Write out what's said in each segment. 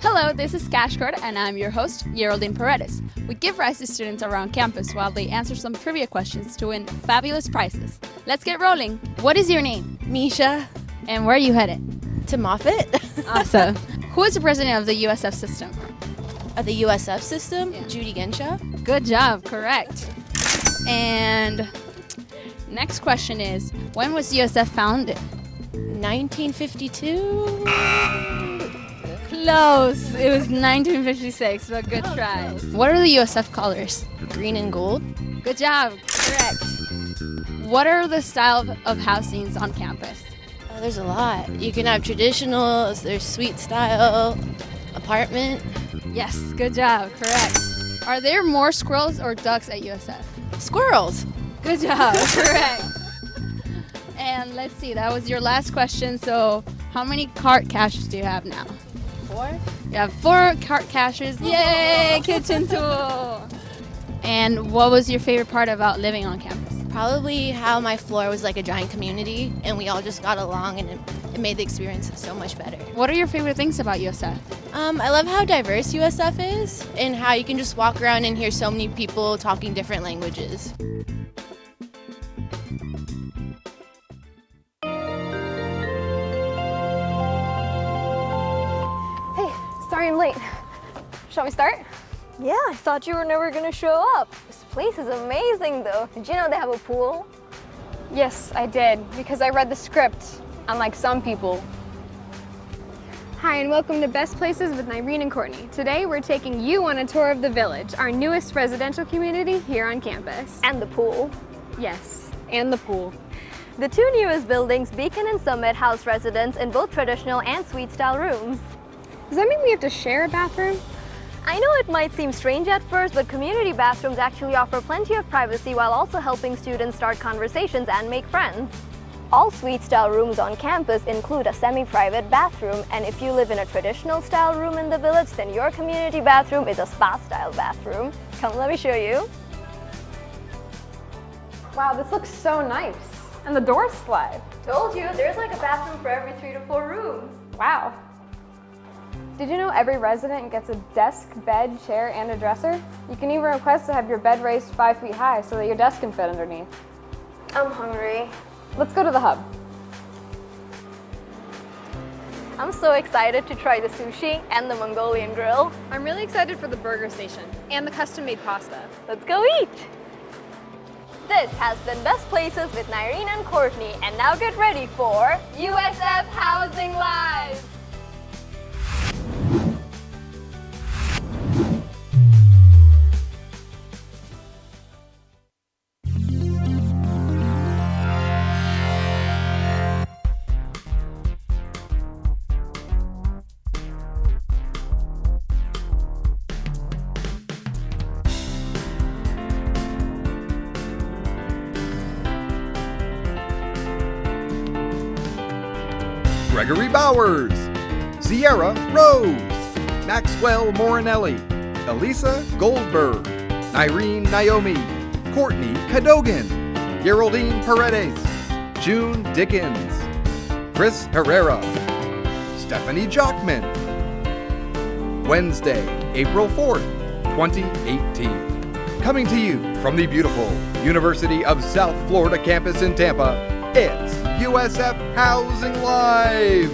Hello, this is Cash Card, and I'm your host, Geraldine Paredes. We give rise to students around campus while they answer some trivia questions to win fabulous prizes. Let's get rolling. What is your name? Misha. And where are you headed? To Moffitt. Awesome. Who is the president of the USF system? Of the USF system? Yeah. Judy Genshaw. Good job, correct. And next question is, when was USF founded? 1952. Close. It was 1956, but good try. What are the USF colors? Green and gold. Good job, correct. What are the style of housings on campus? Oh, there's a lot. You can have traditional, there's suite style, apartment. Yes, good job, correct. Are there more squirrels or ducks at USF? Squirrels. Good job, correct. And let's see, that was your last question. So how many cart caches do you have now? 4. You have 4 cart caches. Yay, kitchen tool. And what was your favorite part about living on campus? Probably how my floor was like a giant community and we all just got along and it made the experience so much better. What are your favorite things about USF? I love how diverse USF is and how you can just walk around and hear so many people talking different languages. Hey, sorry I'm late. Shall we start? Yeah, I thought you were never gonna show up. This place is amazing though. Did you know they have a pool? Yes, I did, because I read the script, unlike some people. Hi, and welcome to Best Places with Irene and Courtney. Today, we're taking you on a tour of the Village, our newest residential community here on campus. And the pool. Yes, and the pool. The 2 newest buildings, Beacon and Summit, house residents in both traditional and suite-style rooms. Does that mean we have to share a bathroom? I know it might seem strange at first, but community bathrooms actually offer plenty of privacy while also helping students start conversations and make friends. All suite-style rooms on campus include a semi-private bathroom, and if you live in a traditional style room in the Village, then your community bathroom is a spa-style bathroom. Come, let me show you. Wow, this looks so nice. And the doors slide. Told you, there's like a bathroom for every 3 to 4 rooms. Wow. Did you know every resident gets a desk, bed, chair, and a dresser? You can even request to have your bed raised 5 feet high so that your desk can fit underneath. I'm hungry. Let's go to the hub. I'm so excited to try the sushi and the Mongolian grill. I'm really excited for the burger station and the custom-made pasta. Let's go eat! This has been Best Places with Irene and Courtney, and now get ready for USF Housing Live! Gregory Bowers, Sierra Rose, Maxwell Morinelli, Elisa Goldberg, Irene Naomi, Courtney Cadogan, Geraldine Paredes, June Dickens, Chris Herrera, Stephanie Jockman. Wednesday, April 4th, 2018. Coming to you from the beautiful University of South Florida campus in Tampa, it's USF Housing Live!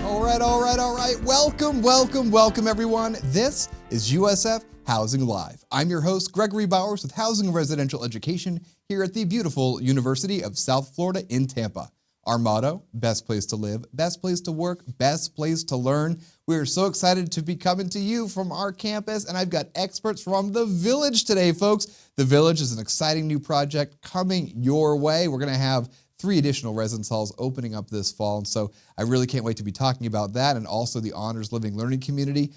All right. Welcome, everyone. This is USF Housing Live. I'm your host, Gregory Bowers, with Housing and Residential Education here at the beautiful University of South Florida in Tampa. Our motto, best place to live, best place to work, best place to learn. We are so excited to be coming to you from our campus, and I've got experts from the Village today, folks. The Village is an exciting new project coming your way. We're going to have 3 additional residence halls opening up this fall, and so I really can't wait to be talking about that and also the Honors Living Learning community.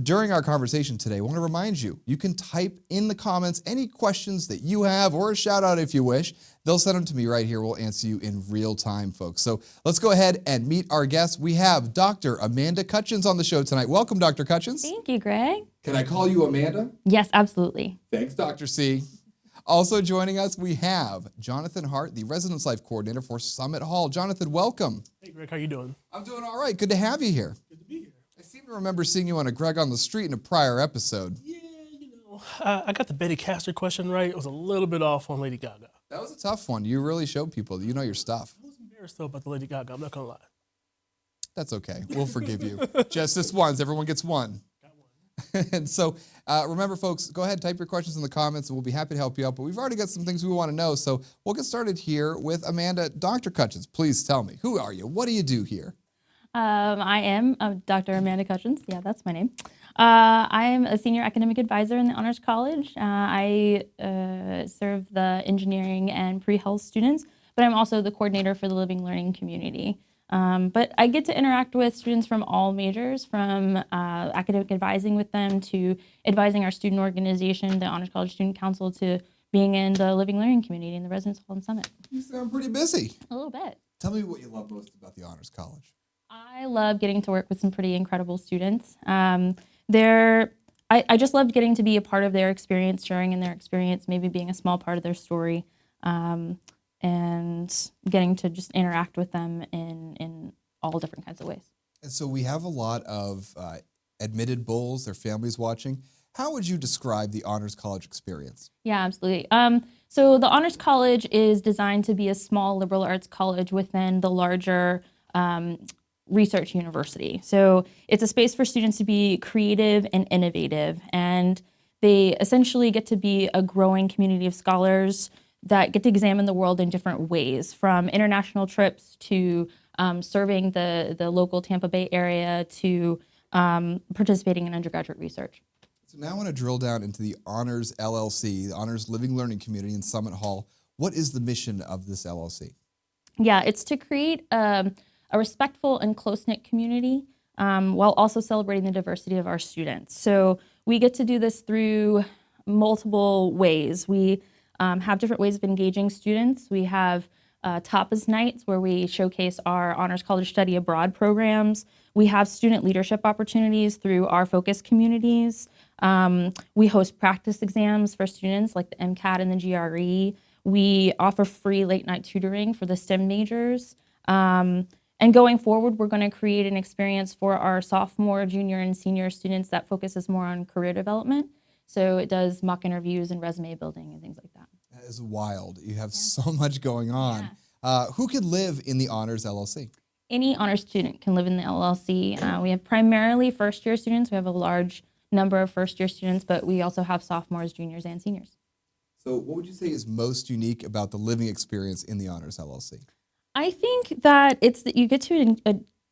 During our conversation today, I want to remind you, you can type in the comments any questions that you have or a shout out if you wish. They'll send them to me right here. We'll answer you in real time, folks. So let's go ahead and meet our guests. We have Dr. Amanda Cutchens on the show tonight. Welcome, Dr. Cutchens. Thank you, Greg. Can I call you Amanda? Yes, absolutely. Thanks, Dr. C. Also joining us, we have Jonathan Hart, the Residence Life Coordinator for Summit Hall. Jonathan, welcome. Hey, Greg, how you doing? I'm doing all right. Good to have you here. Good to be here. I seem to remember seeing you on a Greg on the Street in a prior episode. Yeah, I got the Betty Castor question right. It was a little bit off on Lady Gaga. That was a tough one. You really showed people that you know your stuff. I was embarrassed, though, about the Lady Gaga. I'm not going to lie. That's okay. We'll forgive you. Just this once. Everyone gets one. Got one. And so remember, folks, go ahead, type your questions in the comments, and we'll be happy to help you out. But we've already got some things we want to know, so we'll get started here with Amanda. Dr. Cutchens, please tell me, who are you? What do you do here? I am Dr. Amanda Cutchens. Yeah, that's my name. I am a senior academic advisor in the Honors College. I serve the engineering and pre-health students, but I'm also the coordinator for the living learning community. But I get to interact with students from all majors, from academic advising with them to advising our student organization, the Honors College Student Council, to being in the living learning community in the Residence Hall and Summit. You sound pretty busy. A little bit. Tell me what you love most about the Honors College. I love getting to work with some pretty incredible students. I just loved getting to be a part of their experience, sharing in their experience, maybe being a small part of their story, and getting to just interact with them in all different kinds of ways. And so we have a lot of admitted bulls, their families watching. How would you describe the Honors College experience? Yeah, absolutely. So the Honors College is designed to be a small liberal arts college within the larger research university. So it's a space for students to be creative and innovative, and they essentially get to be a growing community of scholars that get to examine the world in different ways, from international trips to serving the local Tampa Bay area to participating in undergraduate research. So now I want to drill down into the Honors LLC, the Honors Living Learning Community in Summit Hall. What is the mission of this LLC? Yeah, it's to create a respectful and close-knit community while also celebrating the diversity of our students. So we get to do this through multiple ways. We have different ways of engaging students. We have tapas nights where we showcase our Honors College Study Abroad programs. We have student leadership opportunities through our focus communities. We host practice exams for students like the MCAT and the GRE. We offer free late night tutoring for the STEM majors. And going forward, we're going to create an experience for our sophomore, junior, and senior students that focuses more on career development. So it does mock interviews and resume building and things like that. That is wild. You have so much going on. Yeah. Who could live in the Honors LLC? Any honors student can live in the LLC. We have primarily first-year students. We have a large number of first-year students, but we also have sophomores, juniors, and seniors. So what would you say is most unique about the living experience in the Honors LLC? I think that it's that you get to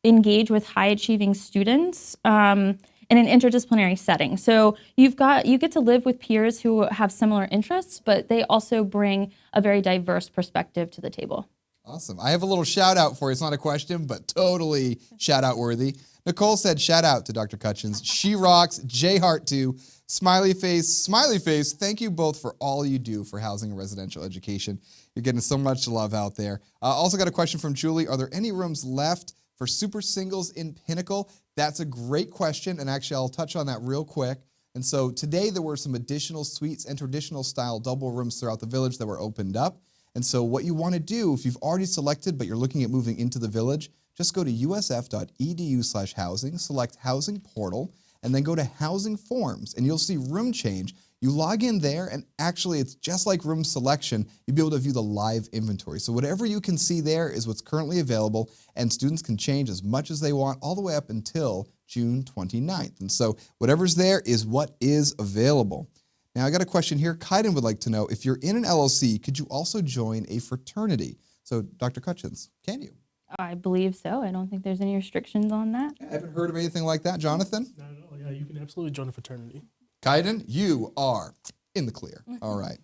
engage with high-achieving students in an interdisciplinary setting. So you get to live with peers who have similar interests, but they also bring a very diverse perspective to the table. Awesome. I have a little shout out for you. It's not a question, but totally shout out worthy. Nicole said, shout out to Dr. Cutchens. She rocks. J Hart too. Smiley face, smiley face. Thank you both for all you do for housing and residential education. You're getting so much love out there. Also got a question from Julie. Are there any rooms left for super singles in Pinnacle? That's a great question, and actually I'll touch on that real quick. And so today there were some additional suites and traditional style double rooms throughout the village that were opened up. And so what you want to do, if you've already selected but you're looking at moving into the village, just go to usf.edu/housing, select Housing Portal, and then go to Housing Forms, and you'll see Room Change. You log in there, and actually it's just like room selection. You'll be able to view the live inventory. So whatever you can see there is what's currently available, and students can change as much as they want all the way up until June 29th. And so whatever's there is what is available. Now I got a question here. Kaiden would like to know, if you're in an LLC, could you also join a fraternity? So Dr. Cutchens, can you? I believe so. I don't think there's any restrictions on that. I haven't heard of anything like that. Jonathan? Not at all. Yeah, you can absolutely join a fraternity. Kaiden, you are in the clear. All right.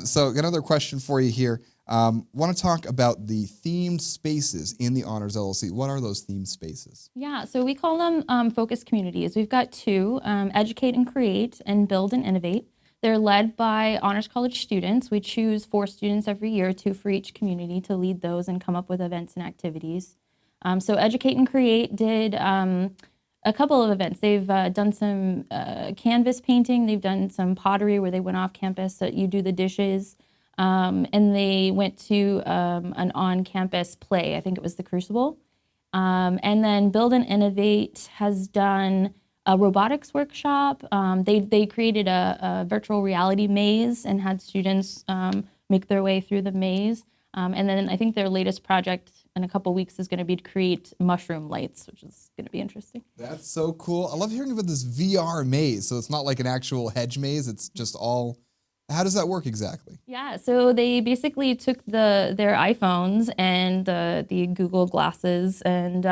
So another question for you here. Want to talk about the themed spaces in the Honors LLC. What are those themed spaces? Yeah, so we call them focus communities. We've got two, Educate and Create and Build and Innovate. They're led by Honors College students. We choose 4 students every year, 2 for each community, to lead those and come up with events and activities. So Educate and Create did a couple of events. They've done some canvas painting. They've done some pottery where they went off campus that you do the dishes. And they went to an on-campus play. I think it was the Crucible. And then Build and Innovate has done a robotics workshop. They created a virtual reality maze and had students make their way through the maze. And then I think their latest project in a couple weeks is going to be to create mushroom lights, which is going to be interesting. That's so cool. I love hearing about this VR maze. So it's not like an actual hedge maze. It's just all. How does that work exactly? Yeah, so they basically took their iPhones and the Google glasses, and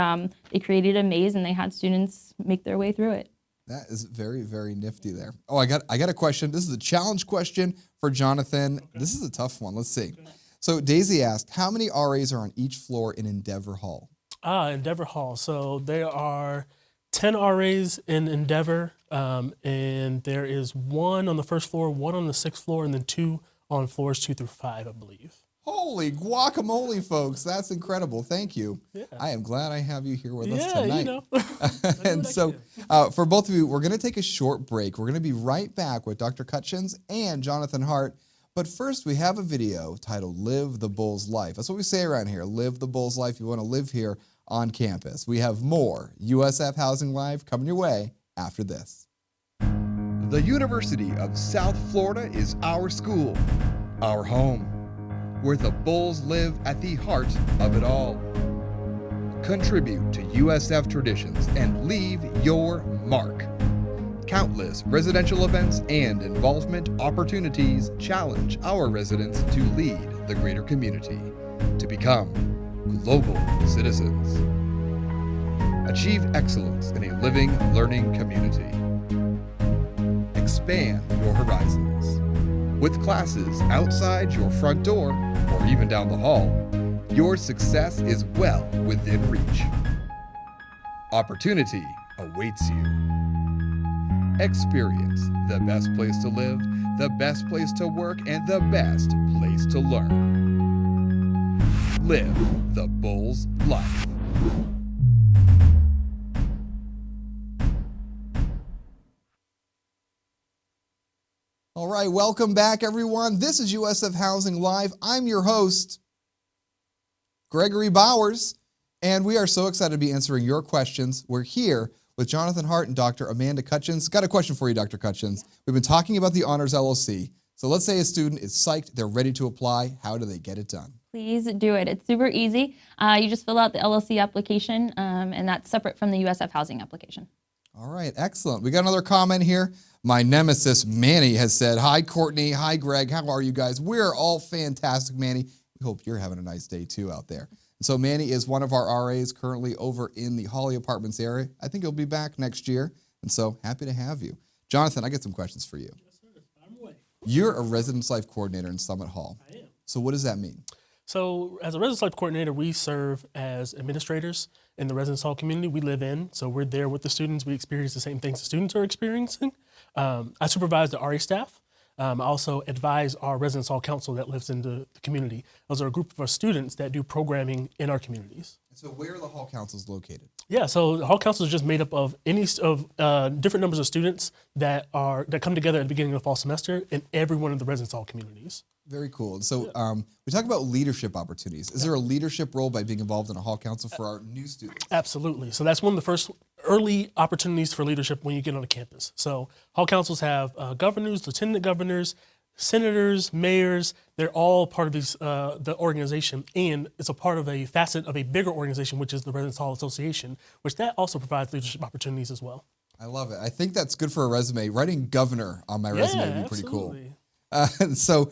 they created a maze, and they had students make their way through it. That is very, very nifty there. Oh, I got a question. This is a challenge question for Jonathan. Okay. This is a tough one. Let's see. Okay. So Daisy asked, how many RAs are on each floor in Endeavor Hall? Endeavor Hall. So there are 10 RAs in Endeavor, and there is 1 on the first floor, 1 on the 6th floor, and then 2 on floors 2 through 5, I believe. Holy guacamole, folks. That's incredible. Thank you. Yeah. I am glad I have you here with us tonight. You know. And so for both of you, we're going to take a short break. We're going to be right back with Dr. Cutchens and Jonathan Hart. But first, we have a video titled Live the Bull's Life. That's what we say around here, live the Bull's life. You want to live here on campus. We have more USF Housing Live coming your way after this. The University of South Florida is our school, our home, where the Bulls live at the heart of it all. Contribute to USF traditions and leave your mark. Countless residential events and involvement opportunities challenge our residents to lead the greater community, to become global citizens. Achieve excellence in a living, learning community. Expand your horizons. With classes outside your front door or even down the hall, your success is well within reach. Opportunity awaits you. Experience the best place to live, the best place to work, and the best place to learn. Live the Bull's life. All right, welcome back, everyone. This is USF Housing Live. I'm your host, Gregory Bowers, and we are so excited to be answering your questions. We're here with Jonathan Hart and Dr. Amanda Cutchens. Got a question for you, Dr. Cutchens. We've been talking about the Honors LLC. So let's say a student is psyched, they're ready to apply. How do they get it done? Please do it. It's super easy. You just fill out the LLC application, and that's separate from the USF Housing application. All right, excellent. We got another comment here. My nemesis, Manny, has said, hi, Courtney. Hi, Greg. How are you guys? We're all fantastic, Manny. We hope you're having a nice day, too, out there. And so Manny is one of our RAs currently over in the Holly Apartments area. I think he'll be back next year, and so happy to have you. Jonathan, I got some questions for you. Yes, sir. I'm away. You're a Residence Life Coordinator in Summit Hall. I am. So what does that mean? So as a Residence Life Coordinator, we serve as administrators in the residence hall community we live in. So we're there with the students. We experience the same things the students are experiencing. I supervise the RA staff. I also advise our residence hall council that lives in the community. Those are a group of our students that do programming in our communities. So where are the hall councils located? Yeah, so the hall council is just made up of different numbers of students that come together at the beginning of the fall semester in every one of the residence hall communities. Very cool. So we talk about leadership opportunities. Is there a leadership role by being involved in a hall council for our new students? Absolutely. So that's one of the first early opportunities for leadership when you get on a campus. So hall councils have governors, lieutenant governors, senators, mayors. They're all part of the organization, and it's a part of a facet of a bigger organization, which is the Residence Hall Association, which that also provides leadership opportunities as well. I love it. I think that's good for a resume. Writing governor on my resume would be pretty cool. So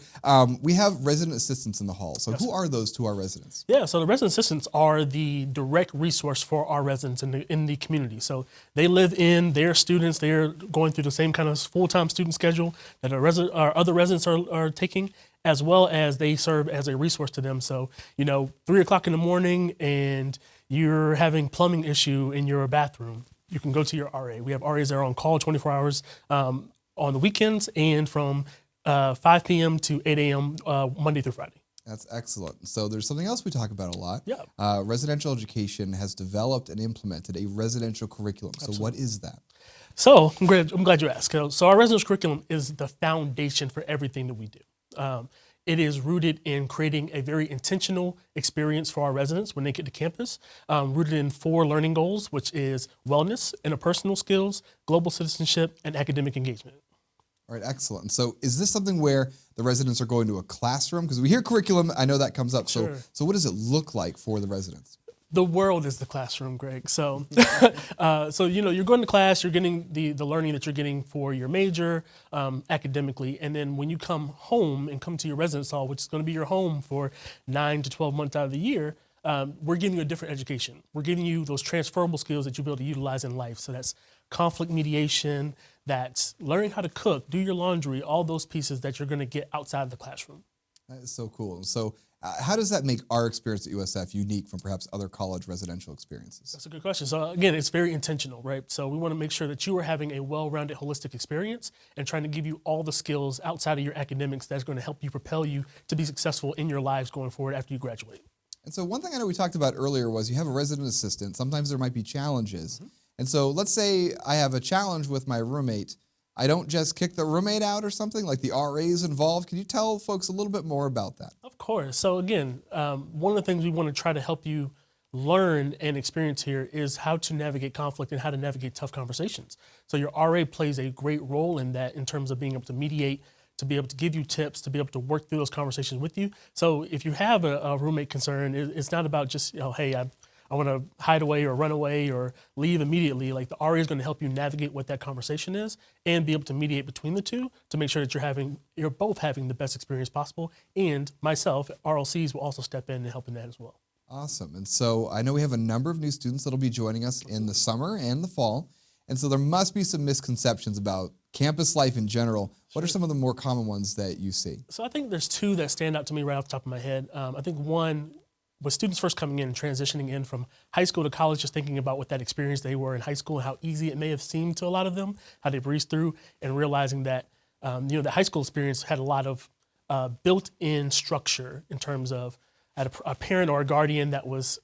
we have resident assistants in the hall. So who are those to our residents? Yeah, so the resident assistants are the direct resource for our residents in the community. So they live in their students. They're going through the same kind of full-time student schedule that our other residents are taking, as well as they serve as a resource to them. So, 3 o'clock in the morning and you're having plumbing issue in your bathroom, you can go to your RA. We have RAs that are on call 24 hours on the weekends and from 5 p.m. to 8 a.m. Monday through Friday. That's excellent. So there's something else we talk about a lot. Yeah. Residential education has developed and implemented a residential curriculum. So Absolutely. what is that? So I'm glad you asked. So our residential curriculum is the foundation for everything that we do. It is rooted in creating a very intentional experience for our residents when they get to campus, rooted in 4 learning goals, which is wellness, interpersonal skills, global citizenship, and academic engagement. All right, excellent. So is this something where the residents are going to a classroom? Because we hear curriculum, I know that comes up. Sure. So what does it look like for the residents? The world is the classroom, Greg. So, you're going to class, you're getting the learning that you're getting for your major academically, and then when you come home and come to your residence hall, which is going to be your home for 9 to 12 months out of the year, we're giving you a different education. We're giving you those transferable skills that you'll be able to utilize in life. So that's conflict mediation, that's learning how to cook, do your laundry, all those pieces that you're going to get outside of the classroom. That is so cool. So how does that make our experience at USF unique from perhaps other college residential experiences? That's a good question. So again, it's very intentional, right? So we want to make sure that you are having a well-rounded, holistic experience and trying to give you all the skills outside of your academics that's going to help you propel you to be successful in your lives going forward after you graduate. And so one thing I know we talked about earlier was you have a resident assistant. Sometimes there might be challenges. And so let's say I have a challenge with my roommate. I don't just kick the roommate out or something, like the RA is involved. Can you tell folks a little bit more about that? Of course. So again, one of the things we want to try to help you learn and experience here is how to navigate conflict and how to navigate tough conversations. So your RA plays a great role in that in terms of being able to mediate, to be able to give you tips, to be able to work through those conversations with you. So if you have a roommate concern, it's not about just, hey, I want to hide away or run away or leave immediately. Like the RA is going to help you navigate what that conversation is and be able to mediate between the two to make sure that you're both having the best experience possible. And myself, RLCs will also step in and help in that as well. Awesome. And so I know we have a number of new students that'll be joining us in the summer and the fall. And so there must be some misconceptions about campus life in general. What are some of the more common ones that you see? So I think there's 2 that stand out to me right off the top of my head. I think one, with students first coming in and transitioning in from high school to college, just thinking about what that experience they were in high school and how easy it may have seemed to a lot of them, how they breezed through, and realizing that the high school experience had a lot of built-in structure in terms of I had a parent or a guardian that was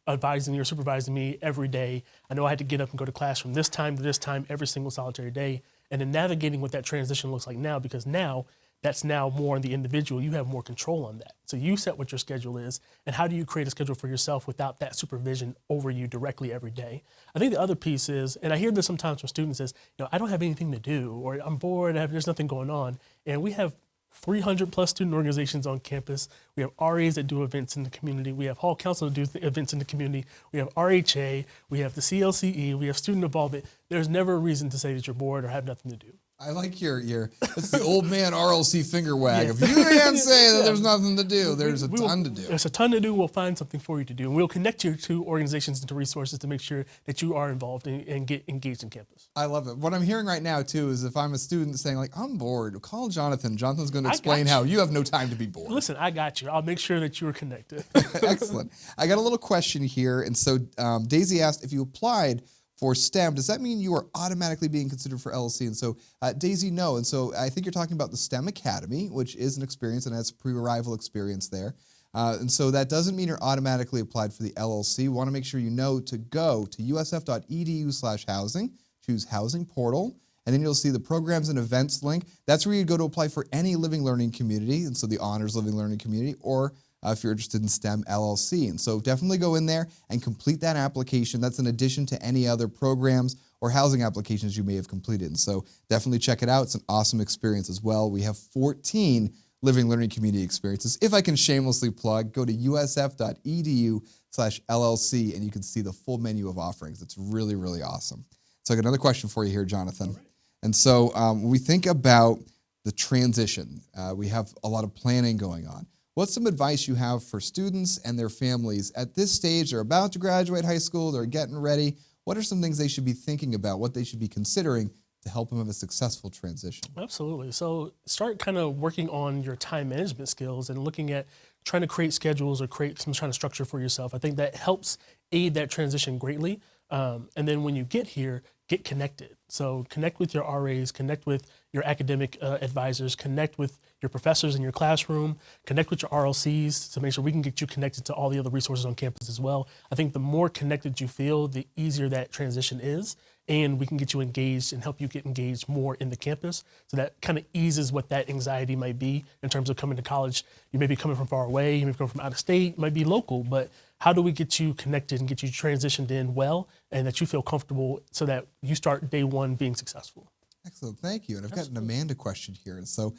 advising me or supervising me every day. I know I had to get up and go to class from this time to this time every single solitary day, and then navigating what that transition looks like now, because now that's now more on the individual. You have more control on that. So you set what your schedule is, and how do you create a schedule for yourself without that supervision over you directly every day? I think the other piece is, and I hear this sometimes from students, is, I don't have anything to do, or I'm bored, there's nothing going on. And we have 300 plus student organizations on campus. We have RAs that do events in the community. We have hall council that do events in the community. We have RHA, we have the CLCE, we have student involvement. There's never a reason to say that you're bored or have nothing to do. I like it's the old man RLC finger wag. If you can't say that there's nothing to do, there's a ton to do. There's a ton to do. We'll find something for you to do. And we'll connect you to organizations and to resources to make sure that you are involved and get engaged in campus. I love it. What I'm hearing right now, too, is if I'm a student saying, I'm bored, call Jonathan. Jonathan's going to explain how you have no time to be bored. Listen, I got you. I'll make sure that you are connected. Excellent. I got a little question here. And so Daisy asked, if you applied for STEM, does that mean you are automatically being considered for LLC? And so Daisy, no. And so I think you're talking about the STEM Academy, which is an experience and has pre-arrival experience there. And so that doesn't mean you're automatically applied for the LLC. We want to make sure you know to go to usf.edu/housing, choose Housing Portal, and then you'll see the Programs and Events link. That's where you go to apply for any Living Learning Community, and so the Honors Living Learning Community, or if you're interested in STEM LLC. And so definitely go in there and complete that application. That's in addition to any other programs or housing applications you may have completed. And so definitely check it out. It's an awesome experience as well. We have 14 Living Learning Community experiences. If I can shamelessly plug, go to usf.edu/LLC and you can see the full menu of offerings. It's really, really awesome. So I got another question for you here, Jonathan. Right. And so when we think about the transition, we have a lot of planning going on. What's some advice you have for students and their families at this stage? They're about to graduate high school, they're getting ready. What are some things they should be thinking about, what they should be considering to help them have a successful transition? Absolutely. So start kind of working on your time management skills and looking at trying to create schedules or create some kind of structure for yourself. I think that helps aid that transition greatly. And then when you get here, get connected. So connect with your RAs, connect with your academic advisors, connect with your professors in your classroom, connect with your RLCs to make sure we can get you connected to all the other resources on campus as well. I think the more connected you feel, the easier that transition is, and we can get you engaged and help you get engaged more in the campus. So that kind of eases what that anxiety might be in terms of coming to college. You may be coming from far away, you may be coming from out of state, might be local, but how do we get you connected and get you transitioned in well and that you feel comfortable so that you start day one being successful? Excellent, thank you. And I've got an Amanda question here. So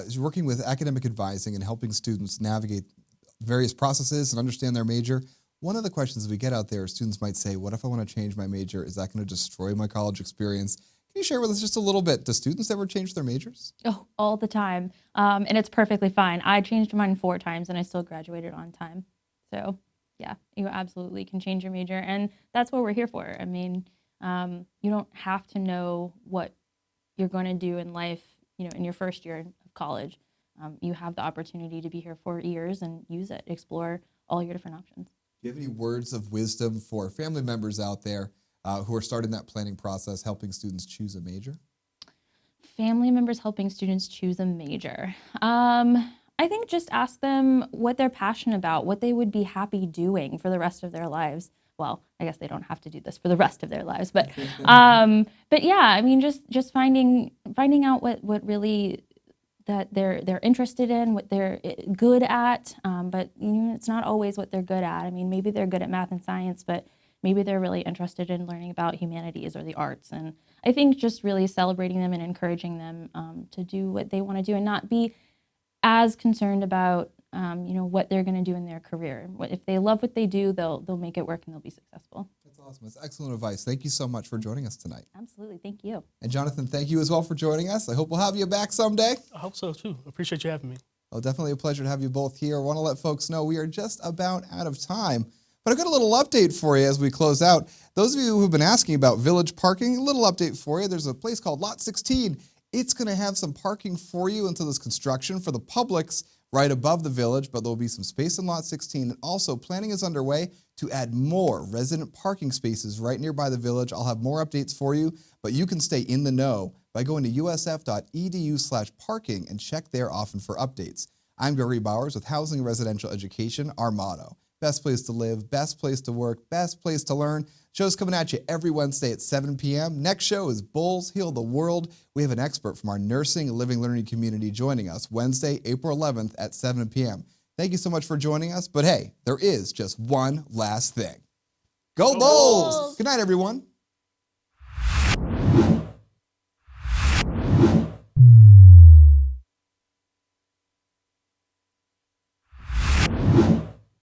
you're working with academic advising and helping students navigate various processes and understand their major. One of the questions we get out there, students might say, what if I want to change my major? Is that going to destroy my college experience? Can you share with us just a little bit? Do students ever change their majors? Oh, all the time. And it's perfectly fine. I changed mine 4 times and I still graduated on time. So yeah, you absolutely can change your major. And that's what we're here for. I mean, you don't have to know what you're going to do in life, in your first year of college. You have the opportunity to be here 4 years and use it, explore all your different options. Do you have any words of wisdom for family members out there who are starting that planning process, helping students choose a major? Family members helping students choose a major. I think just ask them what they're passionate about, what they would be happy doing for the rest of their lives. Well, I guess they don't have to do this for the rest of their lives, but yeah, I mean, just finding out what really that they're interested in, what they're good at. But it's not always what they're good at. I mean, maybe they're good at math and science, but maybe they're really interested in learning about humanities or the arts. And I think just really celebrating them and encouraging them to do what they want to do and not be as concerned about what they're going to do in their career. If they love what they do, they'll make it work and they'll be successful. That's awesome. That's excellent advice. Thank you so much for joining us tonight. Absolutely. Thank you. And Jonathan, thank you as well for joining us. I hope we'll have you back someday. I hope so too. Appreciate you having me. Oh, definitely a pleasure to have you both here. I want to let folks know we are just about out of time. But I've got a little update for you as we close out. Those of you who've been asking about village parking, a little update for you. There's a place called Lot 16. It's going to have some parking for you until this construction for the Publix right above the village, but there'll be some space in Lot 16. And also, planning is underway to add more resident parking spaces right nearby the village. I'll have more updates for you, but you can stay in the know by going to usf.edu/parking and check there often for updates. I'm Gregory Bowers with Housing and Residential Education, our motto. Best place to live, best place to work, best place to learn. Show's coming at you every Wednesday at 7 p.m. Next show is Bulls Heal the World. We have an expert from our nursing and living learning community joining us Wednesday, April 11th at 7 p.m. Thank you so much for joining us. But hey, there is just one last thing. Go Bulls! Good night, everyone.